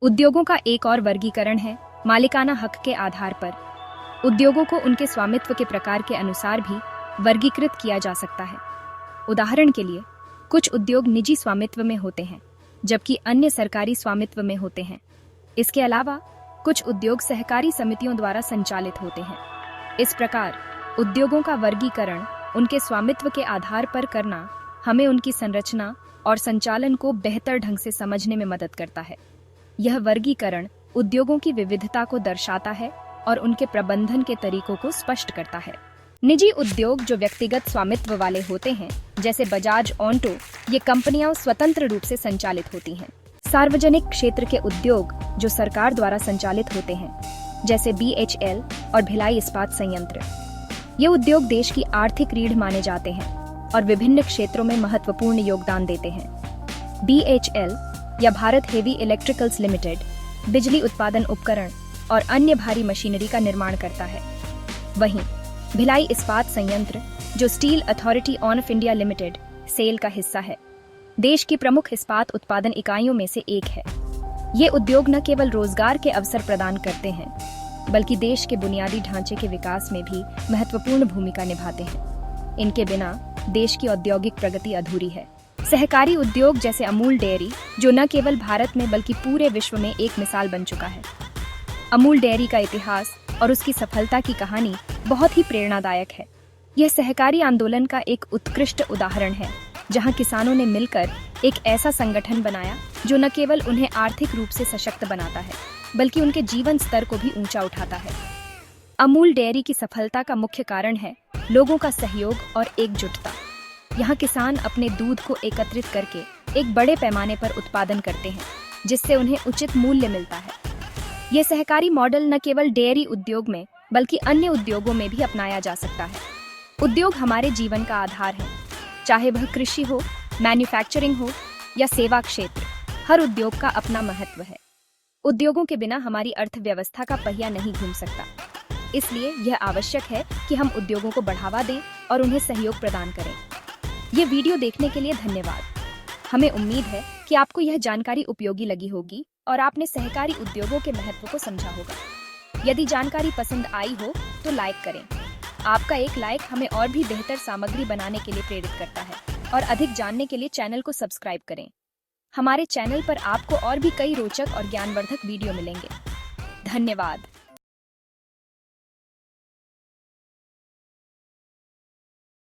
उद्योगों का एक और वर्गीकरण है मालिकाना हक के आधार पर। उद्योगों को उनके स्वामित्व के प्रकार के अनुसार भी वर्गीकृत किया जा सकता है। उदाहरण के लिए, कुछ उद्योग निजी स्वामित्व में होते हैं, जबकि अन्य सरकारी स्वामित्व में होते हैं। इसके अलावा कुछ उद्योग सहकारी समितियों द्वारा संचालित होते हैं। इस प्रकार उद्योगों का वर्गीकरण उनके स्वामित्व के आधार पर करना हमें उनकी संरचना और संचालन को बेहतर ढंग से समझने में मदद करता है। यह वर्गीकरण उद्योगों की विविधता को दर्शाता है और उनके प्रबंधन के तरीकों को स्पष्ट करता है। निजी उद्योग जो व्यक्तिगत स्वामित्व वाले होते हैं, जैसे बजाज ऑटो, ये कंपनियां स्वतंत्र रूप से संचालित होती हैं। सार्वजनिक क्षेत्र के उद्योग जो सरकार द्वारा संचालित होते हैं, जैसे BHEL और भिलाई इस्पात संयंत्र, ये उद्योग देश की आर्थिक रीढ़ माने जाते हैं और विभिन्न क्षेत्रों में महत्वपूर्ण योगदान देते हैं। BHEL या भारत हेवी इलेक्ट्रिकल्स लिमिटेड बिजली उत्पादन उपकरण और अन्य भारी मशीनरी का निर्माण करता है। वहीं भिलाई इस्पात संयंत्र, जो steel authority of India limited SAIL का हिस्सा है, देश की प्रमुख इस्पात उत्पादन इकाइयों में से एक है। ये उद्योग न केवल रोजगार के अवसर प्रदान करते हैं, बल्कि देश के बुनियादी ढांचे के विकास में भी महत्वपूर्ण भूमिका निभाते हैं। इनके बिना देश की औद्योगिक प्रगति अधूरी है। सहकारी उद्योग जैसे अमूल डेयरी, जो न केवल भारत में बल्कि पूरे विश्व में एक मिसाल बन चुका है। अमूल डेयरी का इतिहास और उसकी सफलता की कहानी बहुत ही प्रेरणादायक है। यह सहकारी आंदोलन का एक उत्कृष्ट उदाहरण है, जहां किसानों ने मिलकर एक ऐसा संगठन बनाया जो न केवल उन्हें आर्थिक रूप से सशक्त बनाता है, बल्कि उनके जीवन स्तर को भी ऊंचा उठाता है। अमूल डेयरी की सफलता का मुख्य कारण है लोगों का सहयोग और एकजुटता। यहाँ किसान अपने दूध को एकत्रित करके एक बड़े पैमाने पर उत्पादन करते हैं, जिससे उन्हें उचित मूल्य मिलता है। ये सहकारी मॉडल न केवल डेयरी उद्योग में बल्कि अन्य उद्योगों में भी अपनाया जा सकता है। उद्योग हमारे जीवन का आधार है, चाहे वह कृषि हो, मैन्युफैक्चरिंग हो या सेवा क्षेत्र। हर उद्योग का अपना महत्व है। उद्योगों के बिना हमारी अर्थव्यवस्था का पहिया नहीं घूम सकता। इसलिए यह आवश्यक है कि हम उद्योगों को बढ़ावा दें और उन्हें सहयोग प्रदान करें। ये वीडियो देखने के लिए धन्यवाद। हमें उम्मीद है कि आपको यह जानकारी उपयोगी लगी होगी और आपने सहकारी उद्योगों के महत्व को समझा होगा। यदि जानकारी पसंद आई हो तो लाइक करें। आपका एक लाइक हमें और भी बेहतर सामग्री बनाने के लिए प्रेरित करता है और अधिक जानने के लिए चैनल को सब्सक्राइब करें। हमारे चैनल पर आपको और भी कई रोचक और ज्ञानवर्धक वीडियो मिलेंगे। धन्यवाद।